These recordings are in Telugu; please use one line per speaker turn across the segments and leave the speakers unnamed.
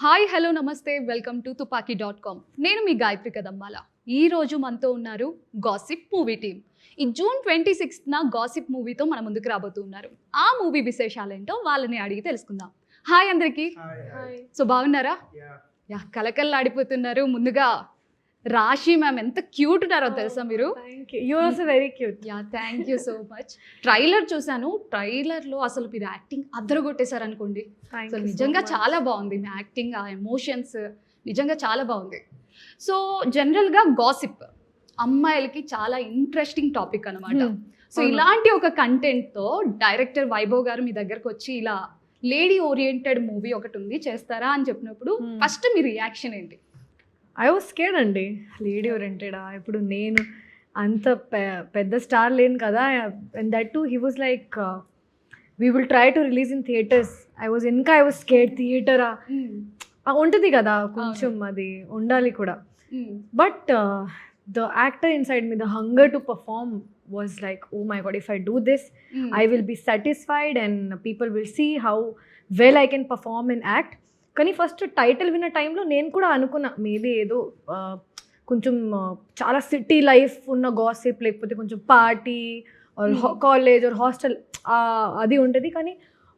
హాయ్ హలో నమస్తే వెల్కమ్ టు తుపాకీ.com. నేను మీ గాయత్రి కదమ్మాల. ఈ రోజు మనతో ఉన్నారు గాసిప్ మూవీ టీమ్. ఈ జూన్ 26న గాసిప్ మూవీతో మన ముందుకు రాబోతున్నారు. ఆ మూవీ విశేషాలేంటో వాళ్ళని అడిగి తెలుసుకుందాం. హాయ్ అందరికీ. సో బాగున్నారా? యా కలకల్లాడిపోతున్నారు. ముందుగా రాశి మ్యామ్ ఎంత క్యూట్ ఉన్నారో తెలుసా మీరు?
You also very cute.
Yeah thank you so much. Trailer చూశాను. ట్రైలర్లో అసలు మీరు యాక్టింగ్ అద్దరగొట్టేశారు అనుకోండి. అసలు నిజంగా చాలా బాగుంది మీ యాక్టింగ్, ఆ ఎమోషన్స్ నిజంగా చాలా బాగుంది. సో జనరల్గా గాసిప్ అమ్మాయిలకి చాలా ఇంట్రెస్టింగ్ టాపిక్ అనమాట. సో ఇలాంటి ఒక కంటెంట్తో డైరెక్టర్ వైభవ్ గారు మీ దగ్గరకు వచ్చి ఇలా లేడీ ఓరియంటెడ్ మూవీ ఒకటి ఉంది చేస్తారా అని చెప్పినప్పుడు ఫస్ట్ మీ రియాక్షన్ ఏంటి?
ఐ వాజ్ స్కేర్డ్ అండి. లేడీ ఓరియంటెడా? ఇప్పుడు నేను అంత పెద్ద స్టార్ లేను కదా. And that to he was like we will try to release in theaters. I was scared. థియేటరా ఉంటుంది కదా, కొంచెం అది ఉండాలి కూడా. But the actor inside me, the hunger to perform was like, oh my god, if I do this I will be satisfied and people will see how well I can perform and act. కానీ ఫస్ట్ టైటిల్ విన్న టైంలో నేను కూడా అనుకున్నా మేబీ ఏదో కొంచెం చాలా సిటీ లైఫ్ ఉన్న గాసిప్, లేకపోతే కొంచెం party or college are hostel అది ఉంటుంది. కానీ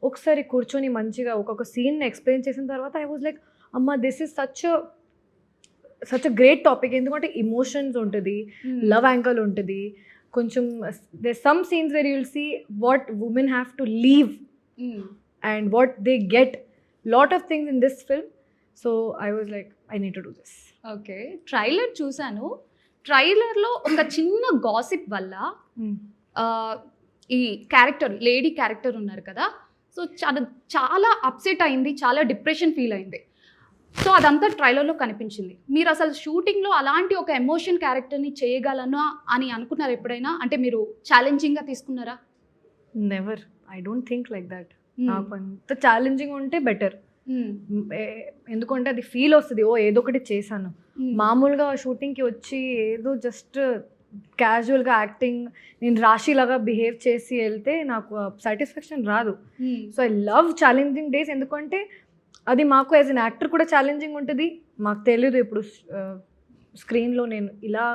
ఒకసారి కూర్చొని మంచిగా ఒక్కొక్క సీన్ ఎక్స్ప్లెయిన్ చేసిన తర్వాత ఐ వాజ్ లైక్, అమ్మ this is such a great topic. ఎందుకంటే ఇమోషన్స్ ఉంటుంది, లవ్ యాంగిల్ ఉంటుంది, కొంచెం there's some scenes where you'll see what women have to leave and what they get, lot of things in this film. So I was like, I need to do this.
Okay, trailer చూశాను. ట్రైలర్లో ఒక చిన్న గాసిప్ వల్ల ఈ క్యారెక్టర్ లేడీ క్యారెక్టర్ ఉన్నారు కదా, సో చాలా అప్సెట్ అయింది, చాలా డిప్రెషన్ ఫీల్ అయింది. సో అదంతా ట్రైలర్లో కనిపించింది. మీరు అసలు షూటింగ్లో అలాంటి ఒక ఎమోషన్ క్యారెక్టర్ని చేయగలనా అని అనుకున్నారు ఎప్పుడైనా? అంటే మీరు ఛాలెంజింగ్గా తీసుకున్నారా?
Never, I don't think like that. నాకు అంత ఛాలెంజింగ్ ఉంటే బెటర్. ఎందుకంటే అది ఫీల్ వస్తుంది, ఓ ఏదో ఒకటి చేశాను. మామూలుగా షూటింగ్కి వచ్చి ఏదో జస్ట్ క్యాజువల్గా యాక్టింగ్, నేను రాశిలాగా బిహేవ్ చేసి వెళ్తే నాకు సాటిస్ఫాక్షన్ రాదు. So I love challenging days. ఎందుకంటే అది మాకు యాజ్ అన్ యాక్టర్ కూడా ఛాలెంజింగ్ ఉంటుంది. మాకు తెలియదు ఇప్పుడు స్క్రీన్లో నేను ఇలా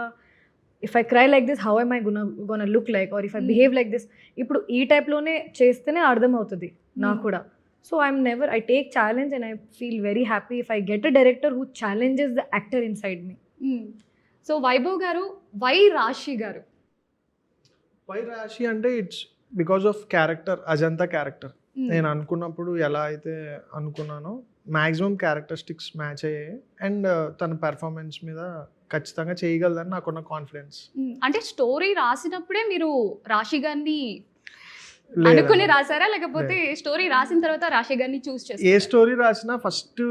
if I cry like this how am I gonna look like, or if I behave like this. ఇప్పుడు ఈ టైప్లోనే చేస్తేనే అర్థమవుతుంది నాకు కూడా. So I take challenge and I feel very happy if I get a director who challenges the actor inside me.
So Vaibhav గారు, వై రాశి గారు?
వై రాశి అంటే it's because of character, Ajanta character. నేను అనుకున్నప్పుడు ఎలా అయితే అనుకున్నానో మ్యాక్సిమం క్యారెక్టరిస్టిక్స్ మ్యాచ్ అయ్యాయి. అండ్ తన పెర్ఫార్మెన్స్ మీద ఖచ్చితంగా చేయగలదని నాకున్న కాన్ఫిడెన్స్.
అంటే స్టోరీ రాసినప్పుడే మీరు రాశి గారిని అనుకుని రాసారా, లేకపోతే స్టోరీ రాసిన తర్వాత రాశి గారిని చూస్ చేస్తారా?
ఏ స్టోరీ రాసినా ఫస్ట్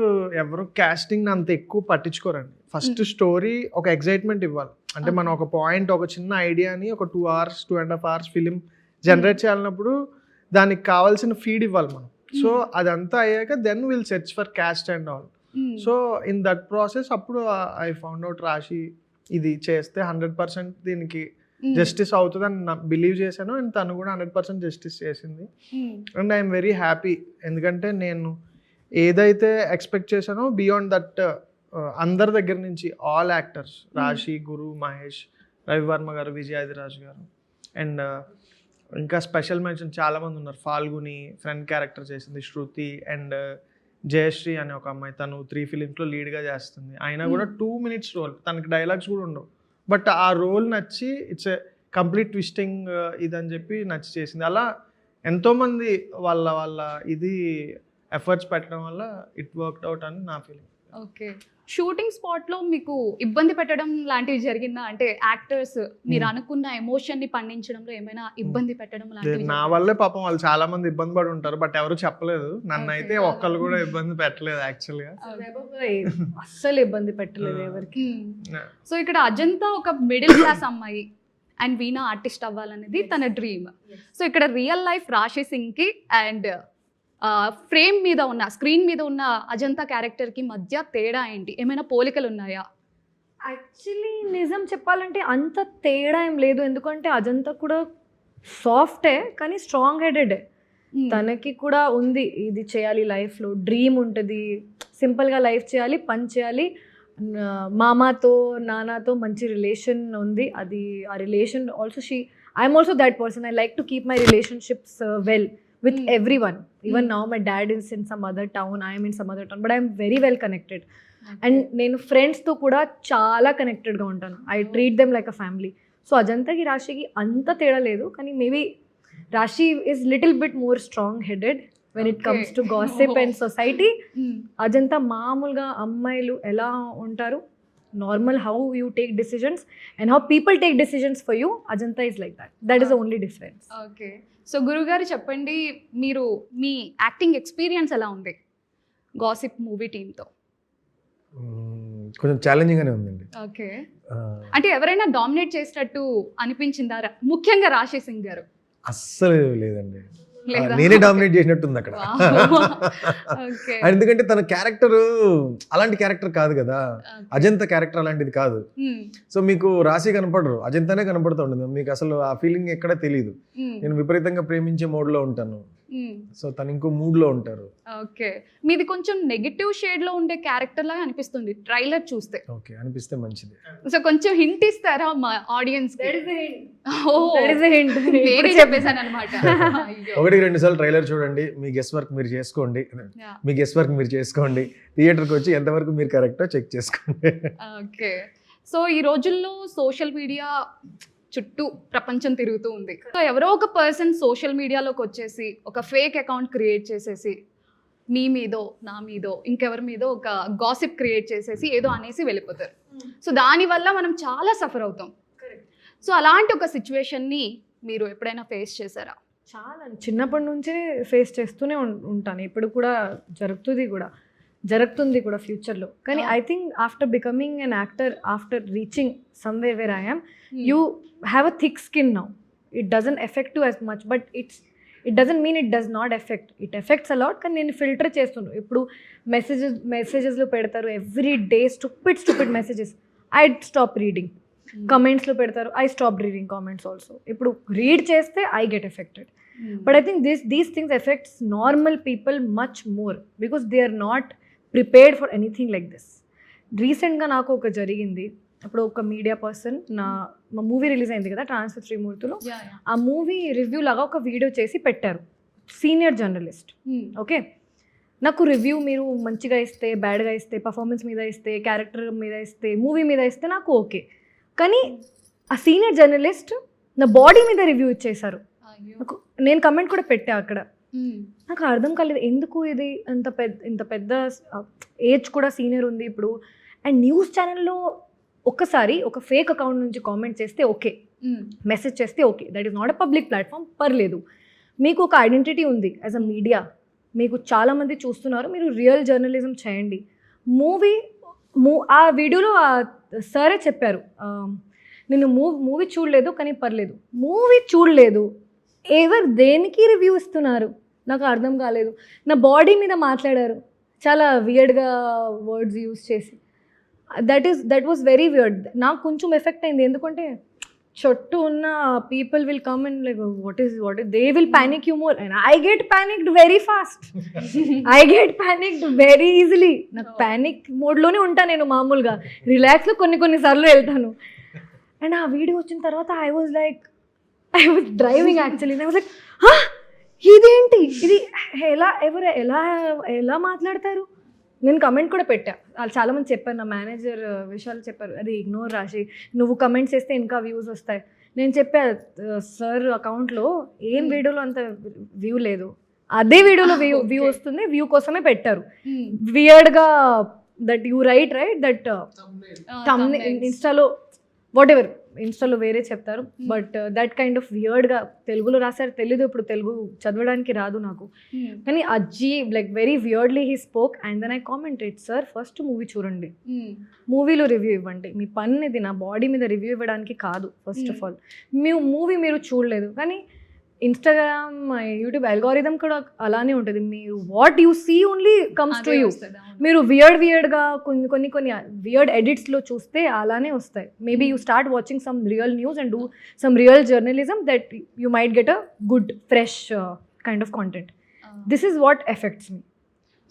ఎవరు కాస్టింగ్ అంత ఎక్కువ పట్టించుకోరండి. ఫస్ట్ స్టోరీ ఒక ఎక్సైట్మెంట్ ఇవ్వాలి. అంటే మనం ఒక పాయింట్, ఒక చిన్న ఐడియాని ఒక 2 hours 2.5 hours ఫిలిం జనరేట్ చేయాలన్నప్పుడు దానికి కావాల్సిన ఫీడ్ ఇవ్వాలి మనం. సో అదంతా అయ్యాక then will search for cast and all. So in that process అప్పుడు ఐ ఫౌండ్ అవుట్ రాశి ఇది చేస్తే 100% దీనికి జస్టిస్ అవుతుంది అని బిలీవ్ చేశాను. అండ్ తను కూడా 100% జస్టిస్ చేసింది. And I'm very happy. ఎందుకంటే నేను ఏదైతే ఎక్స్పెక్ట్ చేశానో బియాండ్ దట్ అందరి దగ్గర నుంచి ఆల్ యాక్టర్స్, రాశి, గురు, మహేష్, రవివర్మ గారు, విజయాదిరాజ్ గారు, అండ్ ఇంకా స్పెషల్ మెన్షన్ చాలామంది ఉన్నారు. ఫాల్గుని ఫ్రెండ్ క్యారెక్టర్ చేసింది, శృతి, అండ్ జయశ్రీ అనే ఒక అమ్మాయి, తను 3 ఫిలిమ్స్లో లీడ్గా చేస్తుంది. అయినా కూడా 2 minutes రోల్, తనకి డైలాగ్స్ కూడా ఉండవు. బట్ ఆ రోల్ నచ్చి ఇట్స్ ఏ కంప్లీట్ ట్విస్టింగ్ ఇదని చెప్పి నచ్చి చేసింది. అలా ఎంతోమంది వాళ్ళ ఇది ఎఫర్ట్స్ పెట్టడం వల్ల ఇట్ వర్క్డ్ అవుట్ అని నా ఫీలింగ్.
ఓకే, షూటింగ్ స్పాట్లో మీకు ఇబ్బంది పెట్టడం లాంటివి జరిగిందా? అంటే యాక్టర్స్ మీరు అనుకున్న ఎమోషన్ని పండించడంలో ఏమైనా ఇబ్బంది పెట్టడం లాంటివి?
నా వల్లే పాపం వాళ్ళు చాలా మంది ఇబ్బంది పడి ఉంటారు, బట్ ఎవరు చెప్పలేదు. నన్ను అయితే ఒక్కళ్ళు కూడా ఇబ్బంది పెట్టలేదు యాక్చువల్గా.
అస్సలు ఇబ్బంది పెట్టలేదు ఎవరికి.
సో ఇక్కడ అజంతా ఒక మిడిల్ క్లాస్ అమ్మాయి అండ్ వీణా ఆర్టిస్ట్ అవ్వాలనేది తన డ్రీమ్. సో ఇక్కడ రియల్ లైఫ్ రాశి సింగ్కి అండ్ ఫ్రేమ్ మీద ఉన్న, స్క్రీన్ మీద ఉన్న అజంతా క్యారెక్టర్కి మధ్య తేడా ఏంటి? ఏమైనా పోలికలు ఉన్నాయా?
యాక్చువల్లీ నిజం చెప్పాలంటే అంత తేడా ఏం లేదు. ఎందుకంటే అజంతా కూడా సాఫ్టే కానీ స్ట్రాంగ్ హెడెడే. తనకి కూడా ఉంది ఇది చేయాలి లైఫ్లో, డ్రీమ్ ఉంటుంది, సింపుల్గా లైఫ్ చేయాలి, పని చేయాలి, మామాతో నాన్నతో మంచి రిలేషన్ ఉంది. అది ఆ relation also I'm also that person. I like to keep my relationships well with everyone. Even now my dad is in some other town, I am in some other town, but I am very well connected. And నేను ఫ్రెండ్స్తో కూడా చాలా కనెక్టెడ్గా ఉంటాను. I treat them like a family. So అజంతాకి రాశికి అంత తేడా లేదు, కానీ maybe Rashi is little bit more strong headed when it comes to gossip and society. Ajanta మామూలుగా అమ్మాయిలు ఎలా ఉంటారు, normal how you take decisions and how people take decisions for you, Ajanta is like that. That is the only difference.
Okay. So గురుగారు చెప్పండి, మీరు మీ యాక్టింగ్ ఎక్స్పీరియన్స్ ఎలా ఉంది గాసిప్ మూవీ టీంతో?
కొంచెం ఛాలెంజింగ్గానే ఉందండి.
ఓకే. అంటే ఎవరైనా డామినేట్ చేసినట్టు అనిపించిందా, ముఖ్యంగా రాశి సింగ్ గారు?
అస్సలు లేదండి, నేనే డామినేట్ చేసినట్టుంది అక్కడ. ఎందుకంటే తన క్యారెక్టర్ అలాంటి క్యారెక్టర్ కాదు కదా, అజంతా క్యారెక్టర్ అలాంటిది కాదు. సో మీకు రాశి కనపడరు, అజంతానే కనపడుతూ ఉంటుంది. మీకు అసలు ఆ ఫీలింగ్ ఎక్కడ తెలియదు. నేను విపరీతంగా ప్రేమించే మోడ్లో ఉంటాను, సో తను ఇంకో మూడ్లో ఉంటారు.
ఓకే. మీది కొంచెం నెగటివ్ షేడ్ లో ఉండే క్యారెక్టర్ లాగా అనిపిస్తుంది ట్రైలర్ చూస్తే.
ఓకే, అనిపిస్తే మంచిది.
సో కొంచెం హింట్ ఇస్తారా మా ఆడియన్స్? చెప్పేసాను అనమాట.
1-2 సార్లు ట్రైలర్ చూడండి, మీ గెస్ వర్క్ మీరు చేసుకోండి. థియేటర్కి వచ్చి ఎంతవరకు మీరు కరెక్టో చెక్ చేసుకోండి.
ఓకే. సో ఈ రోజుల్లో సోషల్ మీడియా చుట్టూ ప్రపంచం తిరుగుతూ ఉంది. సో ఎవరో ఒక పర్సన్ సోషల్ మీడియాలోకి వచ్చేసి ఒక ఫేక్ అకౌంట్ క్రియేట్ చేసేసి మీ మీదో నా మీదో ఇంకెవరి మీదో ఒక గాసిప్ క్రియేట్ చేసేసి ఏదో అనేసి వెళ్ళిపోతారు. సో దానివల్ల మనం చాలా సఫర్ అవుతాం. సో అలాంటి ఒక సిచ్యువేషన్ని మీరు ఎప్పుడైనా ఫేస్ చేశారా?
చాలా, చిన్నప్పటి నుంచే ఫేస్ చేస్తూనే ఉంటాను. ఇప్పుడు కూడా జరుగుతుంది కూడా ఫ్యూచర్లో. కానీ I think after becoming an actor, after reaching somewhere where I am, you have a thick skin now. It doesn't affect you as much, but it doesn't mean it does not affect. It affects a lot. కానీ నేను ఫిల్టర్ చేస్తున్నాను. ఇప్పుడు మెసేజెస్లో పెడతారు every day stupid messages, I stop reading. కమెంట్స్లో పెడతారు, I stop reading comments also. ఇప్పుడు రీడ్ చేస్తే I get affected. But I think these things affects normal people much more because they are not prepared for anything like this. రీసెంట్గా నాకు ఒక జరిగింది. అప్పుడు ఒక మీడియా పర్సన్ మా మూవీ రిలీజ్ అయింది కదా ట్రాన్స్ఫర్ శ్రీమూర్తిలో, ఆ మూవీ రివ్యూ లాగా ఒక వీడియో చేసి పెట్టారు. Senior journalist. ఓకే, నాకు రివ్యూ మీరు మంచిగా ఇస్తే, బ్యాడ్గా ఇస్తే, పర్ఫార్మెన్స్ మీద ఇస్తే, క్యారెక్టర్ మీద ఇస్తే, మూవీ మీద ఇస్తే నాకు ఓకే. కానీ ఆ సీనియర్ జర్నలిస్ట్ నా బాడీ మీద రివ్యూ ఇచ్చేశారు. నాకు, నేను కమెంట్ కూడా పెట్టా అక్కడ. నాకు అర్థం కాలేదు ఎందుకు ఇది ఇంత పెద్ద ఏజ్ కూడా సీనియర్ ఉంది ఇప్పుడు. అండ్ న్యూస్ ఛానల్లో ఒక్కసారి ఒక ఫేక్ అకౌంట్ నుంచి కామెంట్ చేస్తే ఓకే, మెసేజ్ చేస్తే okay, that is not a public platform, పర్లేదు. మీకు ఒక ఐడెంటిటీ ఉంది యాజ్ అ మీడియా, మీకు చాలామంది చూస్తున్నారు, మీరు రియల్ జర్నలిజం చేయండి. ఆ వీడియోలో సరే చెప్పారు, నేను మూవీ చూడలేదు కానీ పర్లేదు. మూవీ చూడలేదు, ఎవరు దేనికి రివ్యూ ఇస్తున్నారు నాకు అర్థం కాలేదు. నా బాడీ మీద మాట్లాడారు చాలా వియర్డ్గా వర్డ్స్ యూజ్ చేసి. That was very weird. నాకు కొంచెం ఎఫెక్ట్ అయింది, ఎందుకంటే చుట్టూ ఉన్న people will come and like what is they will panic you more and I get panicked very fast. I get panicked very easily. నాకు ప్యానిక్ మోడ్లోనే ఉంటాను నేను, మామూలుగా రిలాక్స్లో కొన్నిసార్లు వెళ్తాను. అండ్ ఆ వీడియో వచ్చిన తర్వాత I was driving actually. I was like ఇదేంటి, ఇది ఎలా మాట్లాడతారు. నేను కమెంట్ కూడా పెట్టా, వాళ్ళు చాలామంది చెప్పారు, నా మేనేజర్ విషయాలు చెప్పారు, అది ఇగ్నోర్ రాసి నువ్వు కమెంట్స్ చేస్తే ఇంకా వ్యూస్ వస్తాయి. నేను చెప్పా, సార్ అకౌంట్లో ఏం వీడియోలో అంత వ్యూ లేదు, అదే వీడియోలో వ్యూ వస్తుంది, వ్యూ కోసమే పెట్టారు. వియర్డ్గా దట్ యూ రైట్ దట్ ఇన్స్టాలో వాట్ ఎవర్, ఇన్స్టాలో వేరే చెప్తారు, బట్ దట్ కైండ్ ఆఫ్ వియర్డ్గా తెలుగులో రాశారు. తెలీదు, ఇప్పుడు తెలుగు చదవడానికి రాదు నాకు. కానీ like very weirdly he spoke. And then I commented, sir first movie చూడండి, మూవీలో రివ్యూ ఇవ్వండి. మీ పని ఇది, నా బాడీ మీద రివ్యూ ఇవ్వడానికి కాదు. ఫస్ట్ ఆఫ్ ఆల్ మూవీ మీరు చూడలేదు, కానీ ఇన్స్టాగ్రామ్ యూట్యూబ్ అల్గారిథం కూడా అలానే ఉంటుంది. మీరు what you see only comes to you. మీరు వియర్డ్గా కొన్ని వియర్డ్ ఎడిట్స్లో చూస్తే అలానే వస్తాయి. Maybe you start watching some real news and do some real journalism, that you might get a good fresh kind of content. This is what effects me.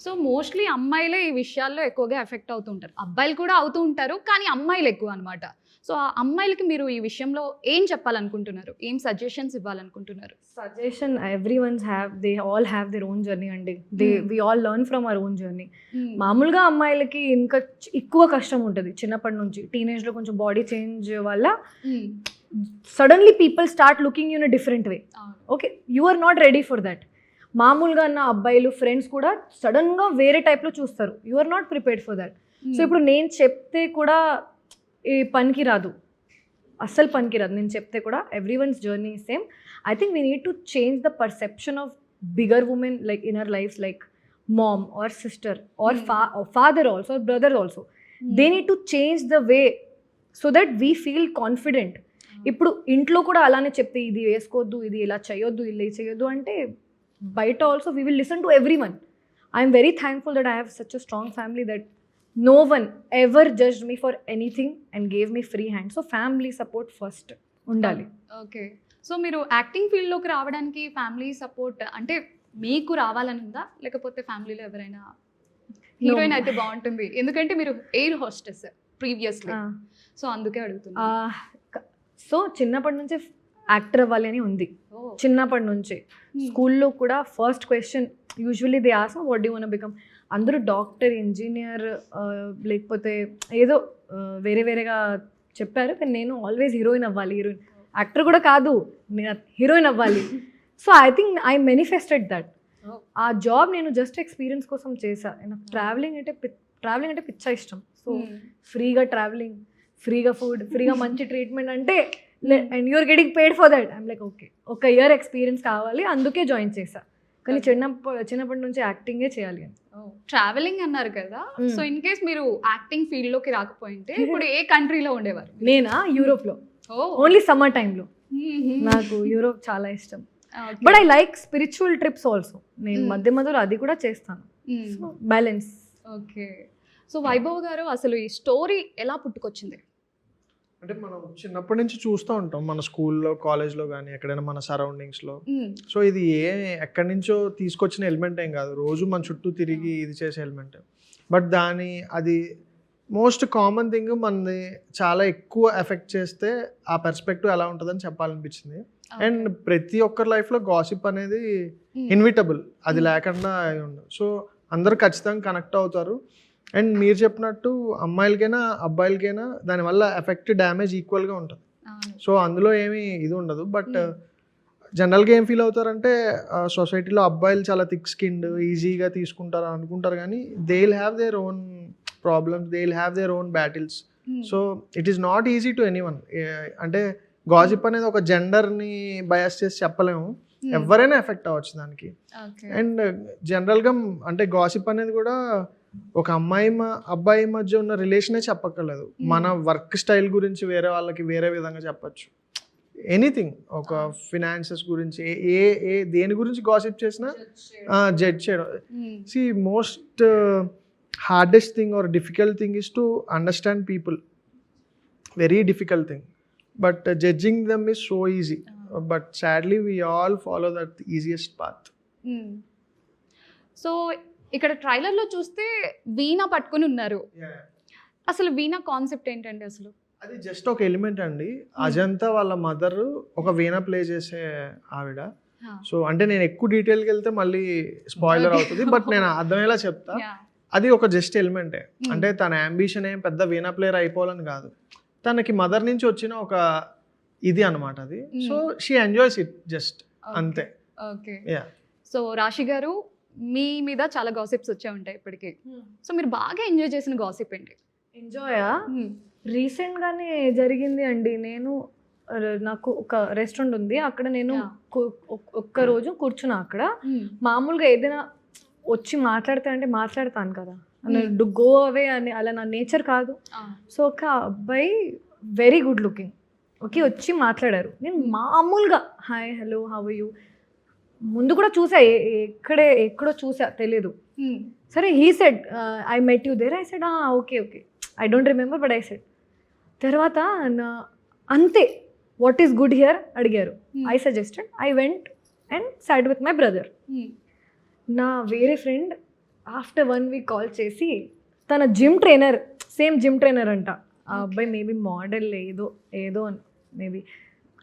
So mostly అమ్మాయిలే ఈ విషయాల్లో ఎక్కువగా ఎఫెక్ట్ అవుతూ ఉంటారు, అబ్బాయిలు కూడా అవుతూ ఉంటారు, కానీ అమ్మాయిలు ఎక్కువ అనమాట. సో ఆ అమ్మాయిలకి మీరు ఈ విషయంలో ఏం చెప్పాలనుకుంటున్నారు, ఏం సజెషన్స్ ఇవ్వాలనుకుంటున్నారు?
Suggestion they all have their own journey అండి. we all learn from our own journey. మామూలుగా అమ్మాయిలకి ఇంకా ఎక్కువ కష్టం ఉంటుంది చిన్నప్పటి నుంచి. టీనేజ్లో కొంచెం బాడీ చేంజ్ వల్ల suddenly people start looking in a different way. Okay, you are not ready for that. మామూలుగా ఉన్న అబ్బాయిలు ఫ్రెండ్స్ కూడా సడన్గా వేరే టైప్లో చూస్తారు. You are not prepared for that. So ఇప్పుడు నేను చెప్తే కూడా ఈ పనికి రాదు, అస్సలు పనికి రాదు. నేను చెప్తే కూడా every one's journey same. I think we need to change the perception of bigger women like in our life, like mom or sister or father also, or brother also. They need to change the way so that we feel confident. ఇప్పుడు ఇంట్లో కూడా అలానే చెప్తే ఇది వేసుకోవద్దు, ఇది ఇలా చేయొద్దు, ఇలా చేయొద్దు అంటే బయట also we will listen to every one. I'm very thankful that I have such a strong family that no one ever judged me for anything and gave me free hand. So family support first undali.
Okay, so మీరు యాక్టింగ్ ఫీల్డ్లోకి రావడానికి ఫ్యామిలీ సపోర్ట్ అంటే మీకు రావాలని ఉందా, లేకపోతే ఫ్యామిలీలో ఎవరైనా హీరోయిన్ అయితే బాగుంటుంది, ఎందుకంటే మీరు ఎయిర్ హోస్టెస్ ప్రీవియస్లీ, సో అందుకే అడుగుతున్నా.
సో చిన్నప్పటి నుంచి యాక్టర్ అవ్వాలి అని ఉంది. చిన్నప్పటి నుంచి స్కూల్లో కూడా first question usually they ask what do want to become. అందరూ డాక్టర్, ఇంజనీర్, లేకపోతే ఏదో వేరే వేరేగా చెప్పారు, కానీ నేను ఆల్వేస్ హీరోయిన్ అవ్వాలి. యాక్టర్ కూడా కాదు, నేను హీరోయిన్ అవ్వాలి. So I think I manifested that. ఆ జాబ్ నేను జస్ట్ ఎక్స్పీరియన్స్ కోసం చేశా. నాకు ట్రావెలింగ్ అంటే పిచ్చ ఇష్టం. సో ఫ్రీగా ట్రావెలింగ్, ఫ్రీగా ఫుడ్, ఫ్రీగా మంచి ట్రీట్మెంట్ అంటే and you're getting paid for that. I'm like okay, ఒక ఇయర్ ఎక్స్పీరియన్స్ కావాలి, అందుకే జాయిన్ చేశా. కానీ చిన్నప్పటి నుంచి యాక్టింగే చేయాలి అని.
ట్రావెలింగ్ అన్నారు కదా, సో ఇన్ కేస్ మీరు యాక్టింగ్ ఫీల్డ్ లోకి రాకపోయింటే ఇప్పుడు ఏ కంట్రీలో ఉండేవారు?
నేనా యూరోప్లో, ఓన్లీ సమ్మర్ టైంలో. నాకు యూరోప్ చాలా ఇష్టం. But I like spiritual trips also. నేను మధ్య మధ్యలో అది కూడా చేస్తాను. బ్యాలెన్స్.
ఓకే, సో వైభవ్ గారు అసలు ఈ స్టోరీ ఎలా పుట్టుకొచ్చింది?
అంటే మనం చిన్నప్పటి నుంచి చూస్తూ ఉంటాం మన స్కూల్లో, కాలేజ్లో కానీ ఎక్కడైనా మన సరౌండింగ్స్లో. సో ఇది ఎక్కడి నుంచో తీసుకొచ్చిన ఎలిమెంట్ ఏం కాదు, రోజు మన చుట్టూ తిరిగి ఇది చేసే ఎలిమెంట్. బట్ అది మోస్ట్ కామన్ థింగ్ మనది చాలా ఎక్కువ ఎఫెక్ట్ చేస్తే ఆ పర్స్పెక్టివ్ ఎలా ఉంటుందని చెప్పాలనిపించింది. అండ్ ప్రతి ఒక్కరి లైఫ్లో గాసిప్ అనేది ఇన్విటబుల్, అది లేకుండా ఉండదు. సో అందరూ ఖచ్చితంగా కనెక్ట్ అవుతారు. అండ్ మీరు చెప్పినట్టు అమ్మాయిలకైనా అబ్బాయిలకైనా దానివల్ల ఎఫెక్ట్, డ్యామేజ్ ఈక్వల్గా ఉంటుంది. సో అందులో ఏమీ ఇది ఉండదు. బట్ జనరల్గా ఏం ఫీల్ అవుతారంటే సొసైటీలో అబ్బాయిలు చాలా థిక్ స్కిన్డ్, ఈజీగా తీసుకుంటారు అనుకుంటారు, కానీ they will have their own problems, they will have their own battles. So it is not easy to anyone. అంటే గాసిప్ అనేది ఒక జెండర్ని బయాస్ చేసి చెప్పలేము, ఎవరైనా ఎఫెక్ట్ అవ్వచ్చు దానికి. అండ్ జనరల్గా అంటే గాసిప్ అనేది కూడా ఒక అబ్బాయి మధ్య ఉన్న రిలేషనే చెప్పక్కర్లేదు. మన వర్క్ స్టైల్ గురించి వేరే వాళ్ళకి వేరే విధంగా చెప్పచ్చు. ఎనీథింగ్, ఒక ఫినాన్సెస్ గురించి, దేని గురించి గాసిప్ చేసినా జడ్జ్ చేయడం. See most hardest thing or difficult thing is to understand people. Very difficult thing. But judging them is so easy. But sadly we all follow that easiest path.
So ఇక్కడ ట్రైలర్లో చూస్తే వీణ పట్టుకుని ఉన్నారు. అసలు వీణ కాన్సెప్ట్ ఏంటండి అసలు?
అది జస్ట్ ఒక ఎలిమెంట్ అండి. అజంతా వాళ్ళ మదర్ ఒక వీణ ప్లే చేసే ఆవిడ. సో అంటే నేను ఎక్కువ డీటెయిల్కి వెళ్తే మళ్ళీ స్పాయిలర్ అవుతుంది, బట్ నేను అర్థమయ్యేలా చెప్తా. అది ఒక జస్ట్ ఎలిమెంటే. అంటే తన అంబిషన్ ఏం పెద్ద వీణ ప్లేయర్ అయిపోవాలని కాదు, తనకి మదర్ నుంచి వచ్చిన ఒక ఇది అనమాట అది. So she enjoys it just అంతే.
ఓకే, సో రాశి గారు మీ మీద చాలా గాసిప్స్ వచ్చే ఉంటాయి ఇప్పటికి. సో మీరు బాగా ఎంజాయ్ చేసిన గాసిప్ ఏంటి?
ఎంజాయా? రీసెంట్గానే జరిగింది అండి. నాకు ఒక రెస్టారెంట్ ఉంది, అక్కడ నేను ఒక్క రోజు కూర్చున్నా. అక్కడ మామూలుగా ఏదైనా వచ్చి మాట్లాడతాను కదా, గో అవే అని అలా నా నేచర్ కాదు. సో ఒక అబ్బాయి వెరీ గుడ్ లుకింగ్ వచ్చి మాట్లాడారు. నేను మామూలుగా hi hello how are you, ముందు కూడా చూసా, ఎక్కడో చూసా, తెలియదు. సరే he said I met you there. I said okay I don't remember but I said. తర్వాత అంతే వాట్ ఈస్ గుడ్ హియర్ అడిగారు. I suggested, I went and side with my brother. నా వేరే ఫ్రెండ్ ఆఫ్టర్ 1 week కాల్ చేసి తన gym trainer, same gym trainer అంట, ఆ అబ్బాయి మేబీ మోడల్ ఏదో మేబీ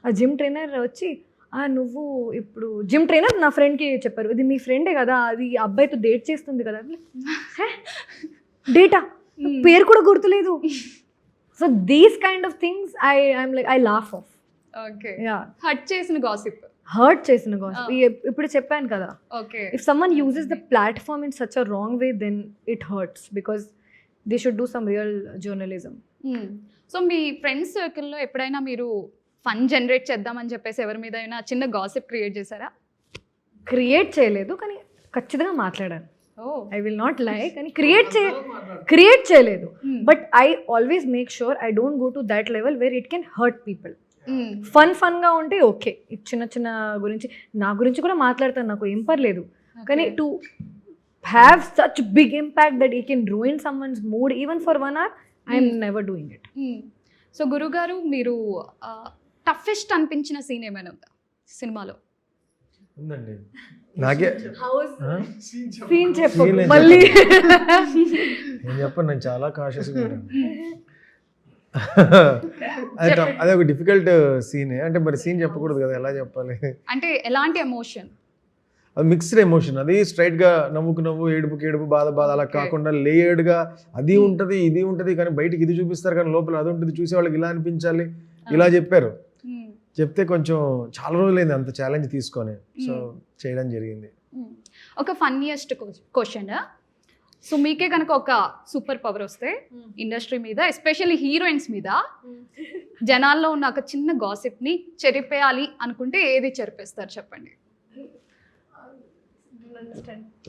ఆ జిమ్ ట్రైనర్ వచ్చి నువ్వు ఇప్పుడు జిమ్ ట్రైనర్ నా ఫ్రెండ్కి చెప్పారు, ఇది మీ ఫ్రెండే కదా, అది అబ్బాయితో డేట్ చేస్తుంది కదా. డేటా పేరు కూడా గుర్తులేదు. So these kind of things I'm like I laugh off.
Okay,
ya,
hurt చేసిన గాసిప్.
హర్ట్ చేసిన గాసిప్ ఇప్పుడు చెప్పాను కదా.
Okay,
if someone uses the platform in such a wrong way then it hurts because they should do some real journalism.
So మీ ఫ్రెండ్స్ సర్కిల్లో ఎప్పుడైనా మీరు ఫన్ జనరేట్ చేద్దామని చెప్పేసి ఎవరి మీద అయినా చిన్న గాసిప్ క్రియేట్ చేశారా?
క్రియేట్ చేయలేదు, కానీ ఖచ్చితంగా మాట్లాడాను.
ఓ,
ఐ విల్ నాట్ లై, కానీ క్రియేట్ చేయలేదు. But I always make sure I don't go to that level where it can hurt people. ఫన్గా ఉంటే ఓకే, చిన్న చిన్న గురించి నా గురించి కూడా మాట్లాడతాను, నాకు ఏం పర్లేదు. కానీ to have such big impact that you can ruin someone's mood even for 1 hour, I'm never doing it.
So గురుగారు, మీరు టఫెస్ట్ అనిపించిన సీన్ ఏమైనా ఉందా సినిమాలో?
ఉందండి, నాకే
సీన్ చెప్పు
Scene ఏం
మళ్ళీ.
నేను చెప్పను, నేను చాలా కాషియస్గా ఉంటాను. అదే ఒక డిఫికల్ట్ సీన్. అంటే మరి సీన్ చెప్పకూడదు కదా, ఎలా చెప్పాలి?
అంటే ఎలాంటి ఎమోషన్?
అది మిక్స్డ్ ఎమోషన్. అది స్ట్రైట్గా నవ్వుకు నవ్వు, ఏడుపుకి ఏడుపు, బాధ అలా కాకుండా లేయర్డ్గా అది ఉంటుంది ఇది ఉంటుంది, కానీ బయటికి ఇది చూపిస్తారు కానీ లోపల అది ఉంటుంది, చూసే వాళ్ళకి ఇలా అనిపించాలి, ఇలా చెప్పారు. చెప్తే కొంచెం చాలా రోజులైంది అంత ఛాలెంజ్ తీసుకొని, సో చేయడం జరిగింది.
ఒక ఫన్నీయెస్ట్ క్వశ్చన్. సో మీకే కనుక ఒక సూపర్ పవర్ వస్తే ఇండస్ట్రీ మీద, ఎస్పెషల్లీ హీరోయిన్స్ మీద, జనాల్లో ఉన్న ఒక చిన్న గాసిప్ని చెరిపేయాలి అనుకుంటే ఏది చెరిపేస్తారు చెప్పండి?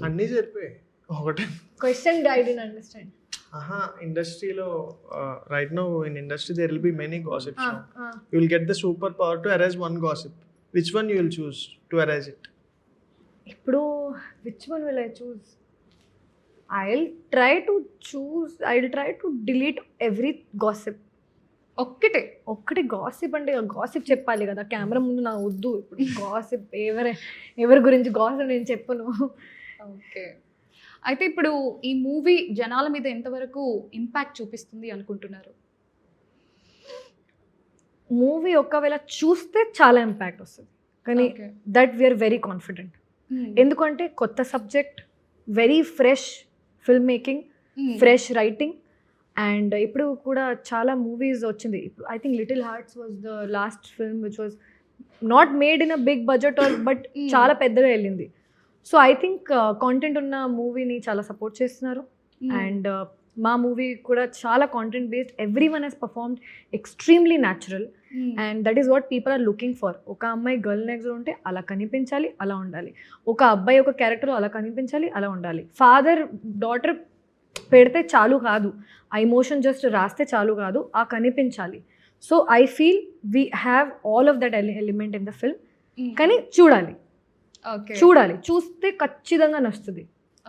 అన్నీ చెప్పాయి ఒకటే
క్వశ్చన్ ఐ డిడ్ంట్ అండర్స్టాండ్.
ఇండస్ట్రీలో right now in industry there will be many gossips. You will get the super power to arise one gossip. Which one you will choose to arise it?
ఇప్పుడు which one will I choose? I'll try to delete every gossip. ఒక్కటి గాసిప్ అంటే గాసిప్ చెప్పాలి కదా కెమెరా ముందు, నా వద్దు ఇప్పుడు గాసిప్. ఎవరి గురించి గాసిప్ నేను చెప్పను.
ఓకే, అయితే ఇప్పుడు ఈ మూవీ జనాల మీద ఎంతవరకు ఇంపాక్ట్ చూపిస్తుంది అనుకుంటున్నారు?
మూవీ ఒకవేళ చూస్తే చాలా ఇంపాక్ట్ వస్తుంది, కానీ దట్ వీఆర్ వెరీ కాన్ఫిడెంట్. ఎందుకంటే కొత్త subject, very fresh film making, fresh writing, and ఇప్పుడు కూడా చాలా మూవీస్ వచ్చింది. ఇప్పుడు I think Little Hearts was the last film which was not made in a big budget or but చాలా పెద్దగా వెళ్ళింది. సో ఐ థింక్ కాంటెంట్ ఉన్న మూవీని చాలా సపోర్ట్ చేస్తున్నారు. అండ్ మా మూవీ కూడా చాలా content based, every one has performed extremely natural, and that is what people are looking for. ఒక అమ్మాయి గర్ల్ నెక్స్ట్ ఉంటే అలా కనిపించాలి, అలా ఉండాలి. ఒక అబ్బాయి ఒక క్యారెక్టర్ అలా కనిపించాలి, అలా ఉండాలి. ఫాదర్ డాటర్ పెడితే చాలు కాదు, ఆ ఎమోషన్ జస్ట్ రాస్తే చాలు కాదు, ఆ కనిపించాలి. So I feel we have all of that element in the film. కానీ చూడాలి, చూస్తే ఖచ్చితంగా నచ్చుతుంది.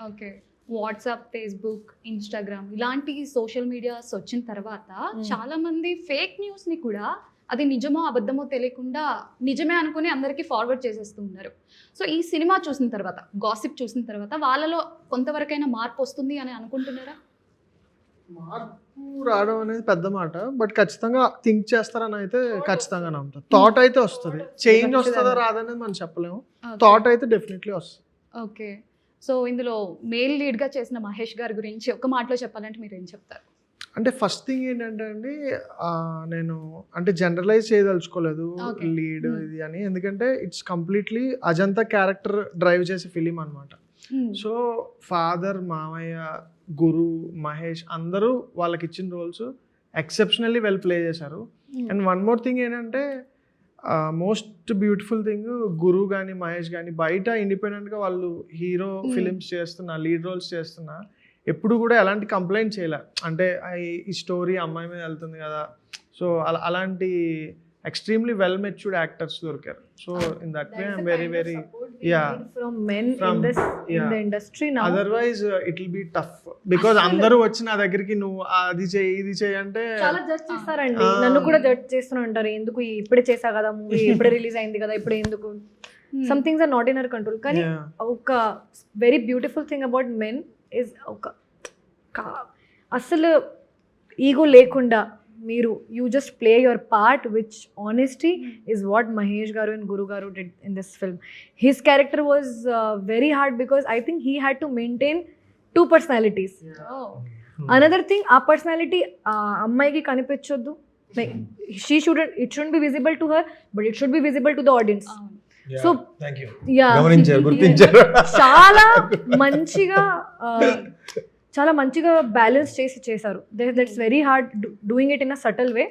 ఓకే, వాట్సాప్, ఫేస్బుక్, ఇన్స్టాగ్రామ్ ఇలాంటి సోషల్ మీడియాస్ వచ్చిన తర్వాత చాలా మంది ఫేక్ న్యూస్ని కూడా అది నిజమో అబద్ధమో తెలియకుండా నిజమే అనుకుని అందరికీ ఫార్వర్డ్ చేసేస్తూ ఉన్నారు. సో ఈ సినిమా చూసిన తర్వాత, గాసిప్ చూసిన తర్వాత వాళ్ళలో కొంతవరకైనా మార్పు వస్తుంది అని అనుకుంటున్నారా?
మార్పు రావడం అనేది పెద్ద మాట, బట్ ఖచ్చితంగా థింక్ చేస్తారని అయితే ఖచ్చితంగా నమ్ముతారు. థాట్ అయితే వస్తుంది, చేంజ్ వస్తుందా రాదనేది మనం చెప్పలేము. థాట్ అయితే డెఫినెట్లీ వస్తుంది.
ఓకే, సో ఇందులో మేల్ లీడ్గా చేసిన మహేష్ గారి గురించి ఒక మాటలో చెప్పాలంటే మీరు ఏం చెప్తారు?
అంటే ఫస్ట్ థింగ్ ఏంటంటే అండి, నేను అంటే జనరలైజ్ చేయదలుచుకోలేదు లీడ్ ఇది అని, ఎందుకంటే it's completely Ajanta character drive చేసే ఫిలిం అనమాట. సో ఫాదర్, మామయ్య, గురు, మహేష్ అందరూ వాళ్ళకి ఇచ్చిన రోల్స్ ఎక్సెప్షనల్లీ వెల్ ప్లే చేశారు. అండ్ వన్ మోర్ థింగ్ ఏంటంటే, మోస్ట్ బ్యూటిఫుల్ థింగ్, గురు కానీ మహేష్ కానీ బయట ఇండిపెండెంట్గా వాళ్ళు హీరో ఫిలిమ్స్ చేస్తున్నా, లీడ్ రోల్స్ చేస్తున్నా, ఎప్పుడు కూడా ఎలాంటి కంప్లైంట్ చేయలే. అంటే ఈ స్టోరీ అమ్మాయి మీద వెళ్తుంది కదా, సో అలాంటి ఎక్స్ట్రీమ్లీ వెల్ మెచ్యూర్డ్ యాక్టర్స్ దొరికారు. So in that way I'm very very
industry.
Otherwise it will be tough because అందరూ వచ్చి నా దగ్గరికి నువ్వు అది చేయి ఇది చేయి అంటే
చాలా జడ్జ్ చేస్తారండి. నన్ను కూడా జడ్జ్ చేస్తూనే ఉంటారు, ఎందుకు ఇప్పుడే చేసా కదా మూవీ, ఇప్పుడే రిలీజ్ అయింది కదా, ఇప్పుడు ఎందుకు. Some things are not in our control. కానీ ఒక very beautiful thing about men is అసలు ఈగో లేకుండా మీరు you just play your part, which honesty is what Mahesh garu and Guru garu did in this film. His character was very hard because I think he had to maintain 2 personalities. Another thing, ఆ పర్సనాలిటీ అమ్మాయికి కనిపించొద్దు. It shouldn't be visible to her, but it should be visible to the audience. So
గమనించారు, గుర్తించారు.
చాలా మంచిగా బ్యాలెన్స్ చేశారు. That's very hard doing it in a subtle way.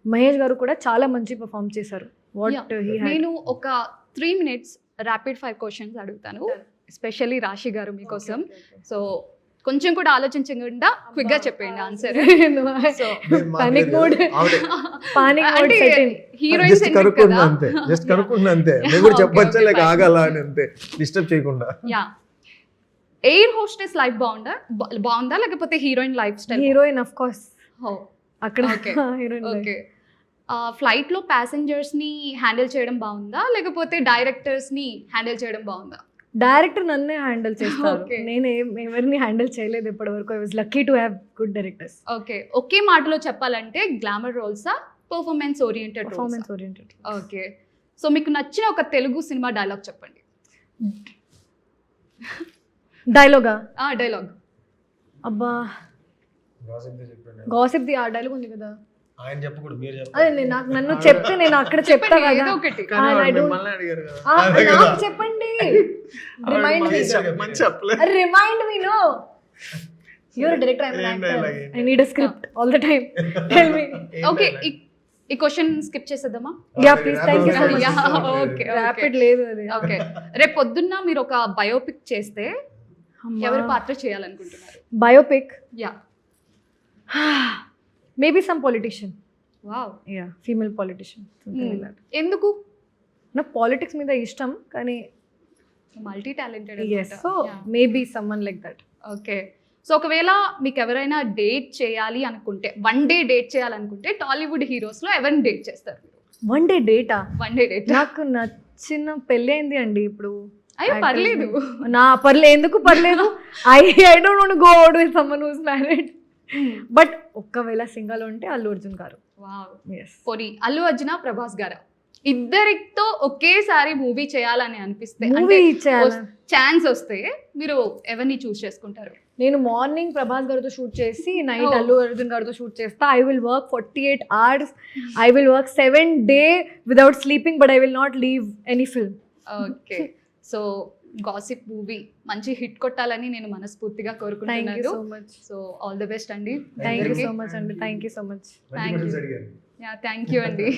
Mahesh garu కూడా చాలా మంచి పర్ఫామ్ చేశారు.
నేను ఒక 3 minutes ర్యాపిడ్ ఫైర్ క్వశ్చన్స్ అడుగుతాను, ఎస్పెషల్లీ రాశి గారు మీకోసం. సో కొంచెం కూడా ఆలోచించకుండా క్విక్ గా చెప్పండి answer.
Panic mode
heroines
just కనుక్కున్నా అంతే. నేను కూడా చెప్పొచ్చా లేక ఆగాల అని అంతే, డిస్టర్బ్ చేయకుండా.
యా, ఎయిర్ హోస్టెస్ లైఫ్ బాగుందా లేకపోతే heroine life style?
Heroine of course. అక్కడ
ఓకే, ఫ్లైట్ లో ప్యాసింజర్స్ ని హ్యాండిల్ చేయడం బాగుందా లేకపోతే డైరెక్టర్స్ ని హ్యాండిల్ చేయడం బాగుందా?
డైరెక్టర్ నన్నే హ్యాండిల్ చేస్తారు. నేను ఎవరిని హ్యాండిల్ చేయలేదు ఇప్పటి వరకు. I was lucky to have good directors.
Okay, ఒకే మాటలో చెప్పాలంటే గ్లామర్ రోల్సా పర్ఫార్మెన్స్ ఓరియంటెడ్? ఓకే, సో మీకు నచ్చిన ఒక తెలుగు సినిమా డైలాగ్ చెప్పండి.
డైలాగ్ అబ్బా, గాసిప్ ది ఆ డైలాగ్ ఉంది కదా,
ఆయన చెప్పకూడదు, మీరు
అదే నన్ను చెప్తే నేను అక్కడ చెప్తా కదా. నాకు చెప్పండి, remind me. No, your director, I am actor, I need a script all the time. Tell me.
Okay, ఈ క్వశ్చన్ స్కిప్ చేసేద్దామా?
Ya please, thank you so much.
Okay,
rapid లేదు అది.
ఓకే, రేపు పొద్దున్న మీరు ఒక బయోపిక్ చేస్తే ఎవరి పాత్ర చేయాలనుకుంటున్నారు?
Biopic?
Yeah,
maybe some politician.
Wow,
yeah, female politician.
ఎందుకు?
నాకు పాలిటిక్స్ మీద ఇష్టం, కానీ
multi talented.
So maybe someone like that.
Okay, so ఒకవేళ మీకు ఎవరైనా డేట్ చేయాలి అనుకుంటే, 1 day డేట్ చేయాలనుకుంటే టాలీవుడ్ హీరోస్ లో ఎవరిని డేట్ చేస్తారు?
1 day డేటా?
1 day date.
నాకు నచ్చిన పెళ్ళి అయింది అండి ఇప్పుడు.
అయ్యో పర్లేదు,
ఎందుకు పర్లేదు? I don't want go out with someone who is married. But ఒక్కవేళ సింగల్ ఉంటే అల్లు అర్జున్ గారు.
వావ్, పోనీ అల్లు అర్జున ప్రభాస్ గారు ఇద్దరితో ఒకేసారి మూవీ చేయాలని అనిపిస్తే, ఛాన్స్ వస్తే మీరు ఎవరిని చూస్ చేసుకుంటారు?
నేను మార్నింగ్ ప్రభాస్ గారితో షూట్ చేసి నైట్ అల్లు అర్జున్ గారితో షూట్ చేస్తా. I will work 48 hours. I will work 7 days without sleeping, but I will not leave any film.
Okay, so gossip movie మంచి హిట్ కొట్టాలని నేను మనస్ఫూర్తిగా కోరుకుంటున్నాను. సో ఆల్ ది బెస్ట్ అండి.
థ్యాంక్ యూ సో మచ్ అండి. Thank you so much.
Yeah, thank you అండి.